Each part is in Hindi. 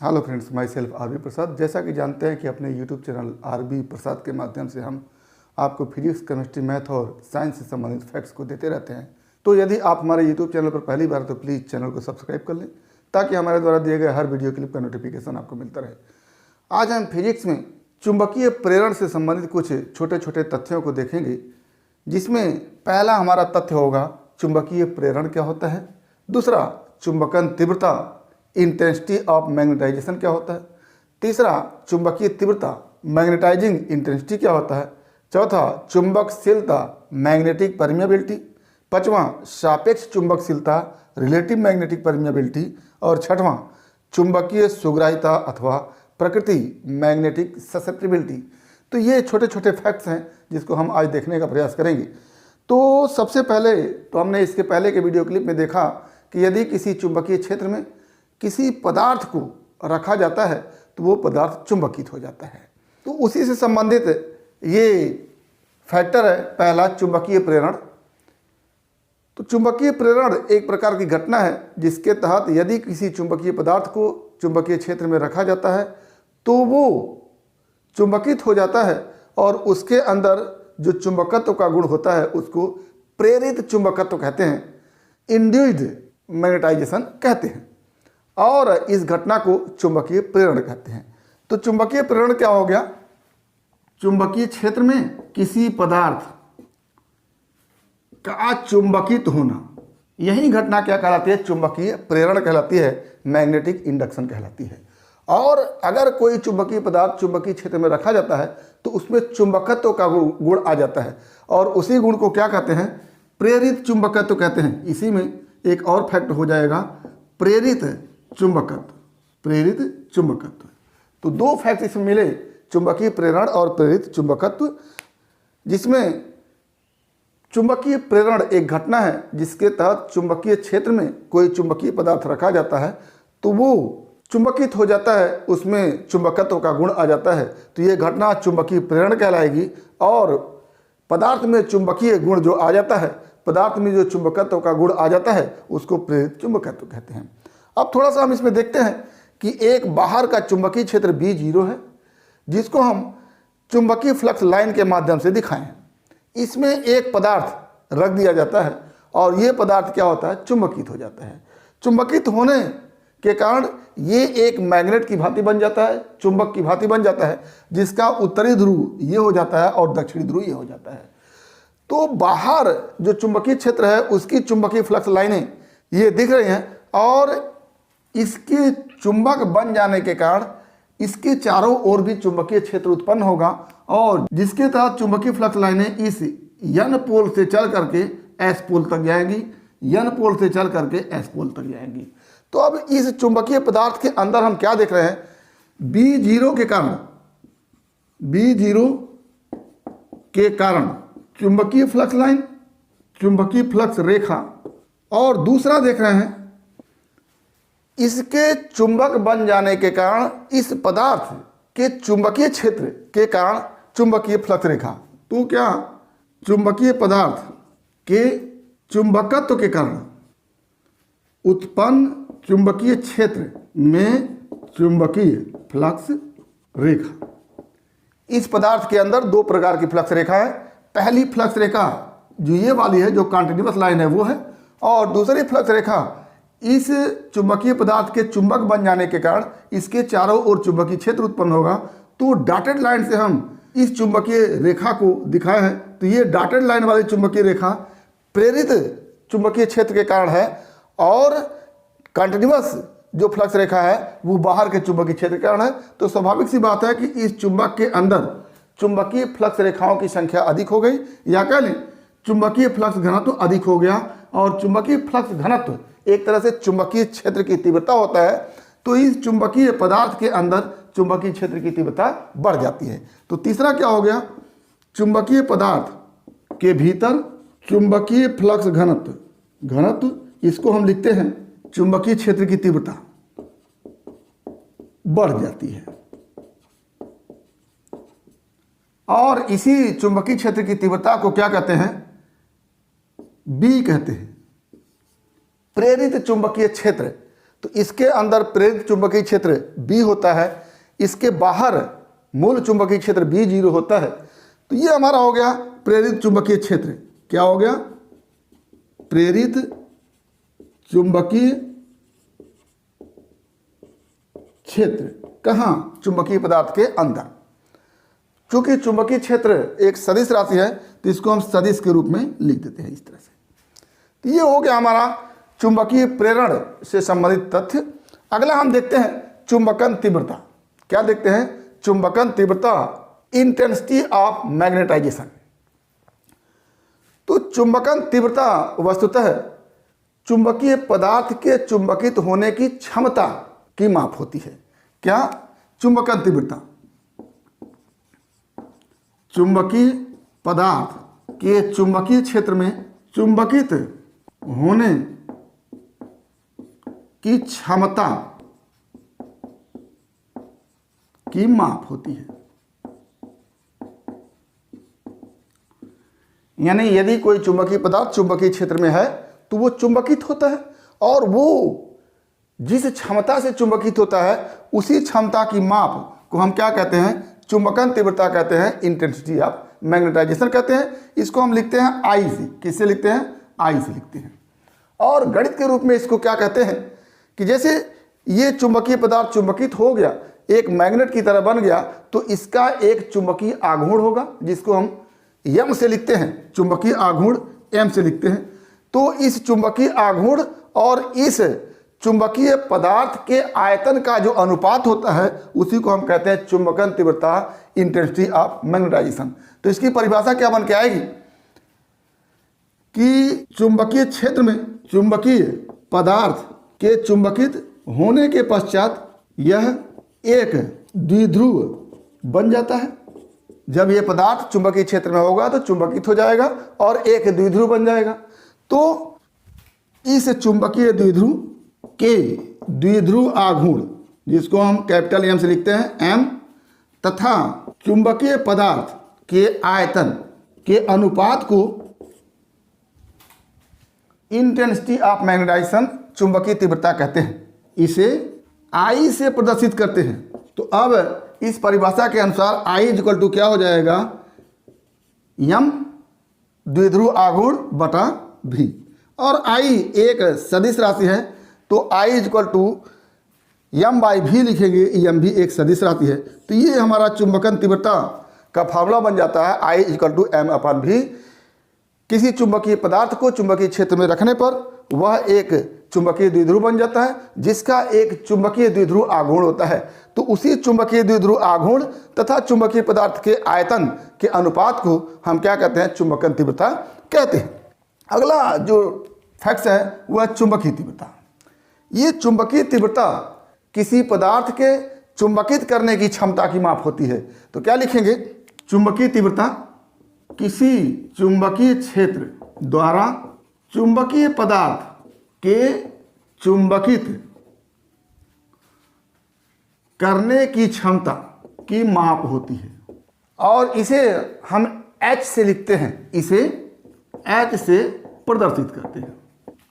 Hello friends, myself R B Prasad. जैसा कि जानते हैं कि अपने YouTube channel R B Prasad के माध्यम से हम आपको फिजिक्स, केमिस्ट्री, मैथ और साइंस से संबंधित फैक्ट्स को देते रहते हैं। तो यदि आप हमारे यूट्यूब चैनल पर पहली बार तो प्लीज़ चैनल को सब्सक्राइब कर लें ताकि हमारे द्वारा दिए गए हर वीडियो क्लिप का नोटिफिकेशन आपको मिलता रहे। आज हम फिजिक्स में चुंबकीय प्रेरण से संबंधित कुछ छोटे छोटे तथ्यों को देखेंगे, जिसमें पहला हमारा तथ्य होगा चुंबकीय प्रेरण क्या होता है। दूसरा, चुंबकन तीव्रता इंटेंसिटी ऑफ मैग्नेटाइजेशन क्या होता है। तीसरा, चुंबकीय तीव्रता मैग्नेटाइजिंग इंटेंसिटी क्या होता है। चौथा, चुंबकशीलता मैग्नेटिक परमिएबिलिटी। पांचवां, सापेक्ष चुंबकशीलता रिलेटिव मैग्नेटिक परमिएबिलिटी। और छठवां, चुंबकीय सुग्राहिता अथवा प्रकृति मैग्नेटिक ससेप्टिबिलिटी। तो ये छोटे छोटे फैक्ट्स हैं जिसको हम आज देखने का प्रयास करेंगे। तो सबसे पहले तो हमने इसके पहले के वीडियो क्लिप में देखा कि यदि किसी चुंबकीय क्षेत्र में किसी पदार्थ को रखा जाता है तो वो पदार्थ चुंबकित हो जाता है। तो उसी से संबंधित ये फैक्टर है पहला, चुंबकीय प्रेरण। तो चुंबकीय प्रेरण एक प्रकार की घटना है जिसके तहत यदि किसी चुंबकीय पदार्थ को चुंबकीय क्षेत्र में रखा जाता है तो वो चुंबकित हो जाता है और उसके अंदर जो चुंबकत्व का गुण होता है उसको प्रेरित चुंबकत्व कहते हैं, इंड्यूस्ड मैग्नेटाइजेशन कहते हैं, और इस घटना को चुंबकीय प्रेरण कहते हैं। तो चुंबकीय प्रेरण क्या हो गया? चुंबकीय क्षेत्र में किसी पदार्थ का चुंबकित होना, यही घटना क्या कहलाती है? चुंबकीय प्रेरण कहलाती है, मैग्नेटिक इंडक्शन कहलाती है। और अगर कोई चुंबकीय पदार्थ चुंबकीय क्षेत्र में रखा जाता है तो उसमें चुंबकत्व का गुण आ जाता है और उसी गुण को क्या कहते हैं? प्रेरित चुंबकत्व कहते हैं। इसी में एक और फैक्ट हो जाएगा, प्रेरित चुंबकत्व। प्रेरित चुंबकत्व, तो दो फैक्ट इसमें मिले, चुंबकीय प्रेरण और प्रेरित चुंबकत्व, जिसमें चुंबकीय प्रेरण एक घटना है जिसके तहत चुंबकीय क्षेत्र में कोई चुंबकीय पदार्थ रखा जाता है तो वो चुंबकित हो जाता है, उसमें चुंबकत्व का गुण आ जाता है। तो ये घटना चुंबकीय प्रेरण कहलाएगी। और पदार्थ में चुंबकीय गुण जो आ जाता है, पदार्थ में जो चुंबकत्व का गुण आ जाता है उसको प्रेरित चुंबकत्व कहते हैं। अब थोड़ा सा हम इसमें देखते हैं कि एक बाहर का चुंबकीय क्षेत्र B0 है जिसको हम चुंबकीय फ्लक्स लाइन के माध्यम से दिखाएं। इसमें एक पदार्थ रख दिया जाता है और ये पदार्थ क्या होता है? चुंबकित हो जाता है। चुंबकित होने के कारण ये एक मैग्नेट की भांति बन जाता है, चुंबक की भांति बन जाता है, जिसका उत्तरी ध्रुव ये हो जाता है और दक्षिणी ध्रुव ये हो जाता है। तो बाहर जो चुंबकीय क्षेत्र है उसकी चुंबकीय फ्लक्स लाइनें ये दिख रही हैं और इसके चुंबक बन जाने के कारण इसके चारों ओर भी चुंबकीय क्षेत्र उत्पन्न होगा और जिसके तहत चुंबकीय फ्लक्स लाइनें इस N पोल से चल करके S पोल तक जाएंगी, N पोल से चल करके S पोल तक जाएंगी। तो अब इस चुंबकीय पदार्थ के अंदर हम क्या देख रहे हैं? B0 के कारण चुंबकीय फ्लक्स लाइन, चुंबकीय फ्लक्स रेखा, और दूसरा देख रहे हैं इसके चुंबक बन जाने के कारण इस पदार्थ के चुंबकीय क्षेत्र के कारण चुंबकीय फ्लक्स रेखा। तो क्या चुंबकीय पदार्थ के चुंबकत्व के कारण उत्पन्न चुंबकीय क्षेत्र में चुंबकीय फ्लक्स रेखा। इस पदार्थ के अंदर दो प्रकार की फ्लक्स रेखा है। पहली फ्लक्स रेखा जो ये वाली है, जो कॉन्टिन्यूअस लाइन है वो है, और दूसरी फ्लक्स रेखा इस चुंबकीय पदार्थ के चुंबक बन जाने के कारण इसके चारों ओर चुंबकीय क्षेत्र उत्पन्न होगा। तो डॉटेड लाइन से हम इस चुंबकीय रेखा को दिखाए हैं। तो ये डॉटेड लाइन वाली चुंबकीय रेखा प्रेरित चुंबकीय क्षेत्र के कारण है और कंटिन्यूअस जो फ्लक्स रेखा है वो बाहर के चुंबकीय क्षेत्र के कारण है। तो स्वाभाविक सी बात है कि इस चुंबक के अंदर चुंबकीय फ्लक्स रेखाओं की संख्या अधिक हो गई, या कह लें चुंबकीय फ्लक्स घनत्व अधिक हो गया। और चुंबकीय फ्लक्स घनत्व एक तरह से चुंबकीय क्षेत्र की तीव्रता होता है। तो इस चुंबकीय पदार्थ के अंदर चुंबकीय क्षेत्र की तीव्रता बढ़ जाती है। तो तीसरा क्या हो गया? चुंबकीय पदार्थ के भीतर चुंबकीय फ्लक्स घनत्व, इसको हम लिखते हैं चुंबकीय क्षेत्र की तीव्रता बढ़ जाती है। और इसी चुंबकीय क्षेत्र की तीव्रता को क्या कहते हैं? B कहते हैं, प्रेरित चुंबकीय क्षेत्र। तो इसके अंदर प्रेरित चुंबकीय क्षेत्र B होता है, इसके बाहर मूल चुंबकीय क्षेत्र B0 होता है। तो ये हमारा हो गया प्रेरित चुंबकीय क्षेत्र। क्या हो गया? प्रेरित चुंबकीय क्षेत्र। कहाँ? चुंबकीय पदार्थ के अंदर। चूंकि चुंबकीय क्षेत्र एक सदिश राशि है तो इसको हम सदिश के रूप में लिख देते हैं इस तरह से। तो ये हो गया हमारा चुंबकीय प्रेरण से संबंधित तथ्य। अगला हम देखते हैं चुंबकन तीव्रता। क्या देखते हैं? चुंबकन तीव्रता, इंटेंसिटी ऑफ मैग्नेटाइजेशन। तो चुंबकन तीव्रता वस्तुतः चुंबकीय पदार्थ के चुंबकित होने की क्षमता की माप होती है। क्या? चुंबकन तीव्रता चुंबकीय पदार्थ के चुंबकीय क्षेत्र में चुंबकित होने की क्षमता की माप होती है। यानी यदि कोई चुंबकीय पदार्थ चुंबकीय क्षेत्र में है तो वो चुंबकित होता है, और वो जिस क्षमता से चुंबकित होता है उसी क्षमता की माप को हम क्या कहते हैं? चुंबकन तीव्रता कहते हैं, इंटेंसिटी ऑफ मैग्नेटाइजेशन कहते हैं। इसको हम लिखते हैं आई से। किससे लिखते हैं? आई से लिखते हैं। और गणित के रूप में इसको क्या कहते हैं कि जैसे ये चुंबकीय पदार्थ चुंबकित हो गया, एक मैग्नेट की तरह बन गया, तो इसका एक चुंबकीय आघूर्ण होगा जिसको हम यम से लिखते हैं, चुंबकीय आघूर्ण एम से लिखते हैं। तो इस चुंबकीय आघूर्ण और इस चुंबकीय पदार्थ के आयतन का जो अनुपात होता है उसी को हम कहते हैं चुंबकन तीव्रता, इंटेंसिटी ऑफ मैग्नेटाइजेशन। तो इसकी परिभाषा क्या बन के आएगी कि चुंबकीय क्षेत्र में चुंबकीय पदार्थ के चुंबकित होने के पश्चात यह एक द्विध्रुव बन जाता है। जब यह पदार्थ चुंबकीय क्षेत्र में होगा तो चुंबकित हो जाएगा और एक द्विध्रुव बन जाएगा। तो इस चुंबकीय द्विध्रुव के द्विध्रुव आघूर्ण, जिसको हम कैपिटल एम से लिखते हैं एम, तथा चुंबकीय पदार्थ के आयतन के अनुपात को इंटेंसिटी ऑफ मैग्नेटाइजेशन, चुंबकीय तीव्रता कहते हैं। इसे आई से प्रदर्शित करते हैं। तो अब इस परिभाषा के अनुसार आई इक्वल टू क्या हो जाएगा? यम द्विध्रुव आघूर्ण बटा भी। और आई एक सदिश राशि है तो I equal to Yama by भी लिखेंगे। यम भी एक सदिश राशि है। तो ये हमारा चुंबकन तीव्रता का फार्मूला बन जाता है I equal to M upon भी। किसी चुंबकीय पदार्थ को चुंबकीय क्षेत्र में रखने पर वह एक चुंबकीय द्विध्रुव बन जाता है जिसका एक चुंबकीय द्विध्रुव आघूर्ण होता है। तो उसी चुंबकीय द्विध्रुव आघूर्ण तथा चुंबकीय पदार्थ के आयतन के अनुपात को हम क्या कहते हैं? चुंबकन तीव्रता कहते हैं। अगला जो फैक्ट्स है वह चुंबकीय तीव्रता। ये चुंबकीय तीव्रता किसी पदार्थ के चुंबकित करने की क्षमता की माप होती है। तो क्या लिखेंगे? चुंबकीय तीव्रता किसी चुंबकीय क्षेत्र द्वारा चुंबकीय पदार्थ के चुंबकित करने की क्षमता की माप होती है। और इसे हम H से लिखते हैं, इसे H से प्रदर्शित करते हैं।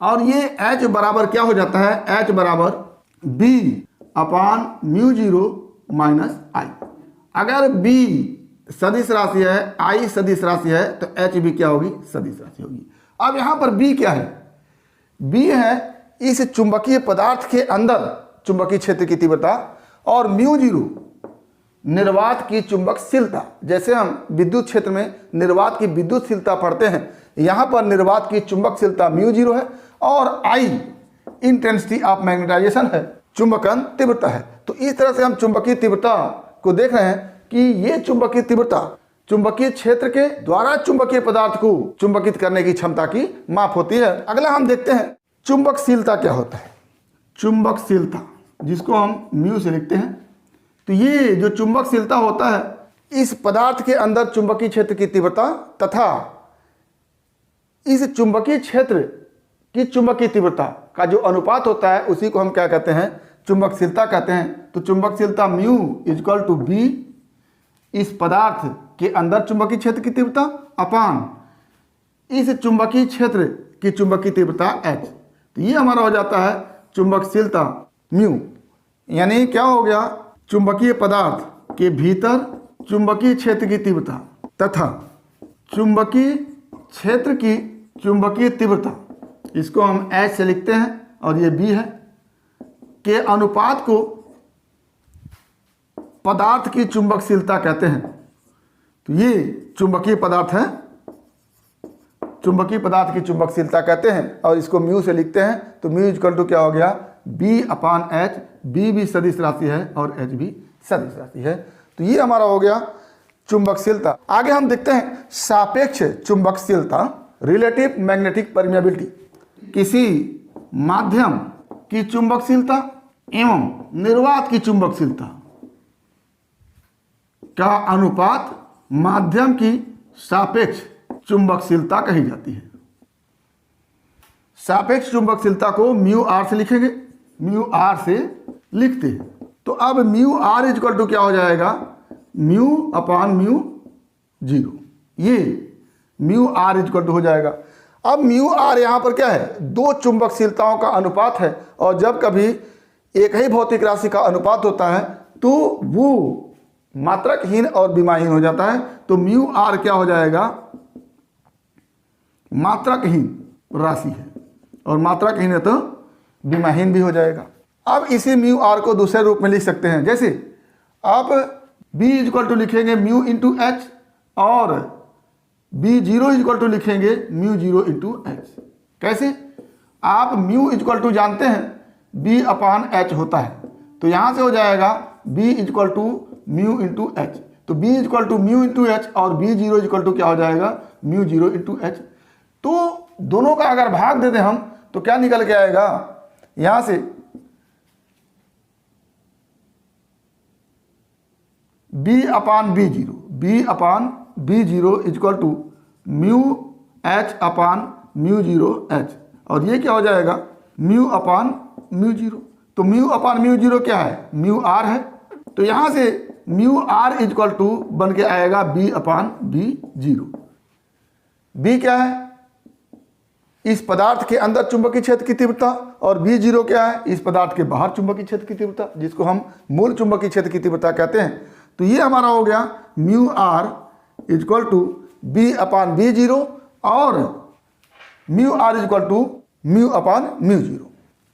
और ये H बराबर क्या हो जाता है? H बराबर B अपान μ0 माइनस I। अगर B सदिश राशि है, I सदिश राशि है, तो H भी क्या होगी? सदिश राशि होगी। अब यहाँ पर B क्या है? B है इस चुंबकीय पदार्थ के अंदर चुंबकीय क्षेत्र की तीव्रता, और μ0 निर्वात की चुंबकशीलता। जैसे हम विद्युत क्षेत्र में निर्वात की विद्युतशीलता पढ़ते हैं, यहाँ पर निर्वात की चुंबकशीलता μ0 है और I इंटेंसिटी ऑफ मैग्नेटाइजेशन है, चुंबकन तीव्रता है। तो इस तरह से हम चुंबकीय तीव्रता को देख रहे हैं कि ये चुंबकीय तीव्रता चुंबकीय क्षेत्र के द्वारा चुंबकीय पदार्थ को चुंबकित करने की क्षमता की माप होती है। अगला हम देखते हैं चुंबकशीलता क्या होता है। चुंबकशीलता जिसको हम म्यू से लिखते हैं। तो ये जो चुंबकशीलता होता है इस पदार्थ के अंदर चुंबकीय क्षेत्र की तीव्रता तथा इस चुंबकीय क्षेत्र की चुंबकीय तीव्रता का जो अनुपात होता है उसी को हम क्या कहते हैं? चुंबकशीलता कहते हैं। तो चुंबकशीलता म्यू इक्वल टू बी, इस पदार्थ के अंदर चुंबकीय क्षेत्र की तीव्रता अपान इस चुंबकीय क्षेत्र की चुंबकीय तीव्रता H। तो ये हमारा हो जाता है चुंबकशीलता म्यू, यानी क्या हो गया, चुंबकीय पदार्थ के भीतर चुंबकीय क्षेत्र की तीव्रता तथा चुंबकीय क्षेत्र की चुंबकीय तीव्रता, इसको हम H से लिखते हैं और ये B है, के अनुपात को पदार्थ की चुंबकशीलता कहते हैं। तो ये चुंबकीय पदार्थ है, चुंबकीय पदार्थ की चुंबकशीलता कहते हैं और इसको म्यू से लिखते हैं। तो म्यू इक्वल टू क्या हो गया, B/H, B भी सदिश राशि है और H भी सदिश राशि है। तो ये हमारा हो गया चुंबकशीलता। आगे हम देखते हैं सापेक्ष चुंबकशीलता, रिलेटिव मैग्नेटिक परमिएबिलिटी। किसी माध्यम की चुंबकशीलता एवं निर्वात की चुंबकशीलता का अनुपात माध्यम की सापेक्ष चुंबकशीलता कही जाती है। सापेक्ष चुंबकशीलता को म्यू आर से लिखेंगे, म्यू आर से लिखते हैं। तो अब म्यू आर इक्वल टू क्या हो जाएगा, μ/μ 0, ये म्यू आर इक्वल टू हो जाएगा। अब म्यू आर यहाँ पर क्या है, दो चुंबकशीलताओं का अनुपात है और जब कभी एक ही भौतिक राशि का अनुपात होता है तो वो मात्रकहीन और विमाहीन हो जाता है। तो म्यू आर क्या हो जाएगा, मात्रकहीन राशि है और मात्रकहीन है तो विमाहीन भी हो जाएगा। अब इसी म्यू आर को दूसरे रूप में लिख सकते हैं, जैसे आप B इक्वल टू लिखेंगे म्यू इंटू एच और B0 इक्वल टू लिखेंगे μ0 इंटू एच। कैसे, आप म्यू इक्वल टू जानते हैं B/H होता है, तो यहाँ से हो जाएगा B equal to mu into H. तो B equal to mu into H और B0 इक्वल टू क्या हो जाएगा, μ0 इंटू एच। तो दोनों का अगर भाग दे दें हम तो क्या निकल के आएगा, यहाँ से B/B0 इक्वल टू μH/μ0h और ये क्या हो जाएगा, μ/μ0। तो μ/μ0 क्या है, म्यू आर है। तो यहाँ से म्यू आर इक्वल टू बन के आएगा B/B0। B क्या है, इस पदार्थ के अंदर चुंबकीय क्षेत्र की तीव्रता और B0 क्या है, इस पदार्थ के बाहर चुंबकीय क्षेत्र की तीव्रता, जिसको हम मूल चुंबकीय क्षेत्र की तीव्रता कहते हैं। तो ये हमारा हो गया mu R equal to B/B0 और म्यू आर इक्वल टू μ/μ0।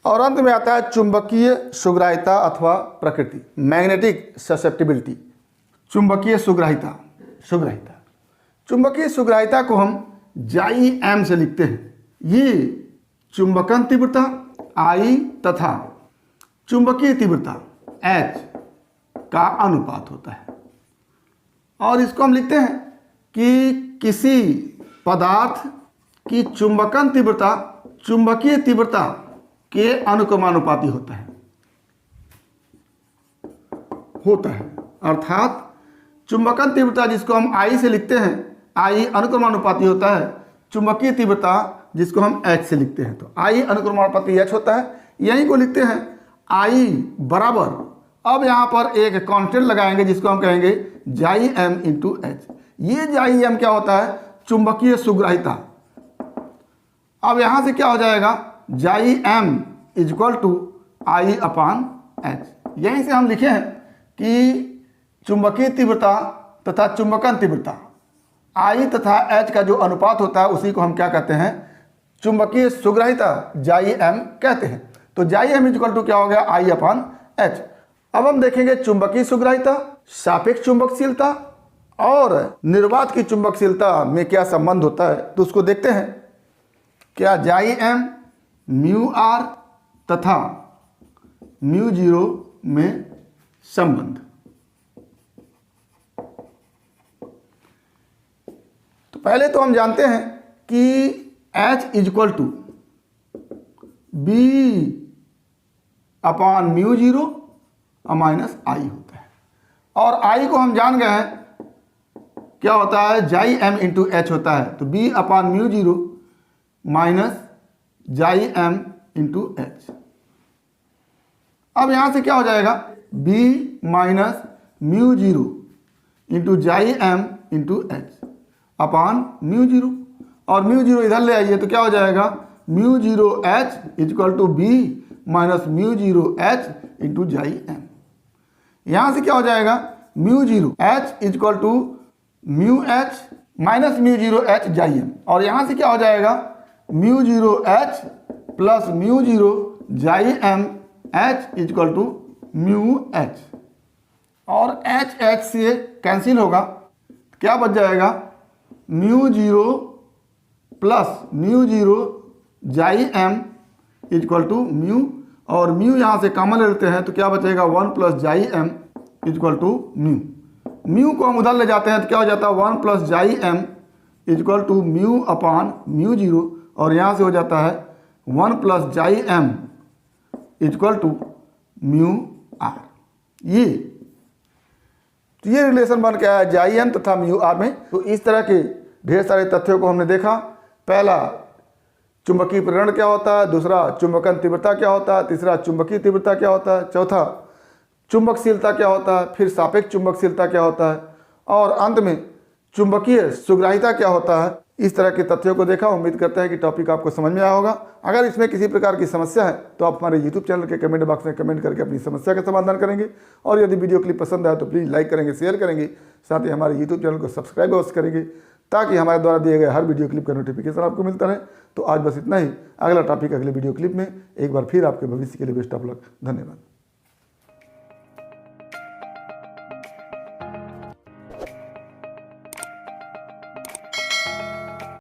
और अंत में आता है चुंबकीय सुग्राह्यता अथवा प्रकृति, मैग्नेटिक ससेप्टिबिलिटी। चुंबकीय सुग्राह्यता, चुंबकीय सुग्राह्यता को हम जाई एम से लिखते हैं। ये चुंबकन तीव्रता I तथा चुंबकीय तीव्रता H का अनुपात होता है और इसको हम लिखते हैं कि किसी पदार्थ की चुंबकन तीव्रता चुंबकीय तीव्रता के अनुक्रमानुपाती होता है। अर्थात चुंबकन तीव्रता जिसको हम I से लिखते हैं, I अनुक्रमानुपाती होता है, चुंबकीय तीव्रता जिसको हम H से लिखते हैं तो I अनुक्रमानुपाती H होता है। यहीं को लिखते हैं I बराबर, अब यहाँ पर एक कांस्टेंट लगाएंगे जिसको हम कहेंगे जाई एम इंटू एच। ये जाई एम क्या होता है, चुंबकीय सुग्राह्यता। अब यहाँ से क्या हो जाएगा, जाई एम इक्वल टू I/H। यहीं से हम लिखे हैं कि चुंबकीय तीव्रता तथा चुंबकन तीव्रता I तथा H का जो अनुपात होता है उसी को हम क्या कहते हैं, चुंबकीय सुग्राह्यता, जाई एम कहते हैं। तो जाई एम इक्वल टू क्या हो गया, I/H। अब हम देखेंगे चुंबकीय सुग्राह्यता, सापेक्ष चुंबकशीलता और निर्वात की चुंबकशीलता में क्या संबंध होता है, तो उसको देखते हैं। क्या जाई एम म्यू आर तथा μ0 में संबंध। तो पहले तो हम जानते हैं कि H equal to B/μ0 minus I होता है और I को हम जान गए हैं क्या होता है, जाई एम इंटू एच होता है। तो B/μ0 माइनस जाई एम इंटू एच। अब यहाँ से क्या हो जाएगा, B minus μ0 into chi M into H अपान μ0 और μ0 इधर ले आइए तो क्या हो जाएगा, μ0h equal to B minus mu zero H into chi M. यहाँ से क्या हो जाएगा, mu zero H is equal to mu H minus mu zero H chi M, और यहाँ से क्या हो जाएगा, mu zero H plus mu zero chi M H is equal to mu H, और एच एच से कैंसिल होगा, क्या बच जाएगा, mu zero plus mu zero chi M is equal to mu, और म्यू यहाँ से कॉमन ले लेते हैं तो क्या बचेगा, 1 plus chi M is equal to mu. Mu को हम उधर ले जाते हैं तो क्या हो जाता है, 1 plus chi M is equal to mu upon mu zero, और यहाँ से हो जाता है 1 plus chi M is equal to mu R. तो ये रिलेशन बन के आया जाई एम तथा म्यू आर में। तो इस तरह के ढेर सारे तथ्यों को हमने देखा। पहला, चुंबकीय प्रेरण क्या होता है, दूसरा चुंबकन तीव्रता क्या होता है, तीसरा चुंबकीय तीव्रता क्या होता है, चौथा चुंबकशीलता क्या होता है, फिर सापेक्ष चुंबकशीलता क्या होता है, और अंत में चुंबकीय सुग्राहिता क्या होता है। इस तरह के तथ्यों को देखा। उम्मीद करते हैं कि टॉपिक आपको समझ में आया होगा। अगर इसमें किसी प्रकार की समस्या है तो आप हमारे YouTube चैनल के कमेंट बॉक्स में कमेंट करके अपनी समस्या का समाधान करेंगे, और यदि वीडियो क्लिप पसंद आए तो प्लीज़ लाइक करेंगे, शेयर करेंगे, साथ ही हमारे YouTube चैनल को सब्सक्राइब अवश्य करेंगे ताकि हमारे द्वारा दिए गए हर वीडियो क्लिप का नोटिफिकेशन आपको मिलता रहे। तो आज बस इतना ही। अगला टॉपिक अगले वीडियो क्लिप में। एक बार फिर आपके भविष्य के लिए बेस्ट ऑफ लक। धन्यवाद।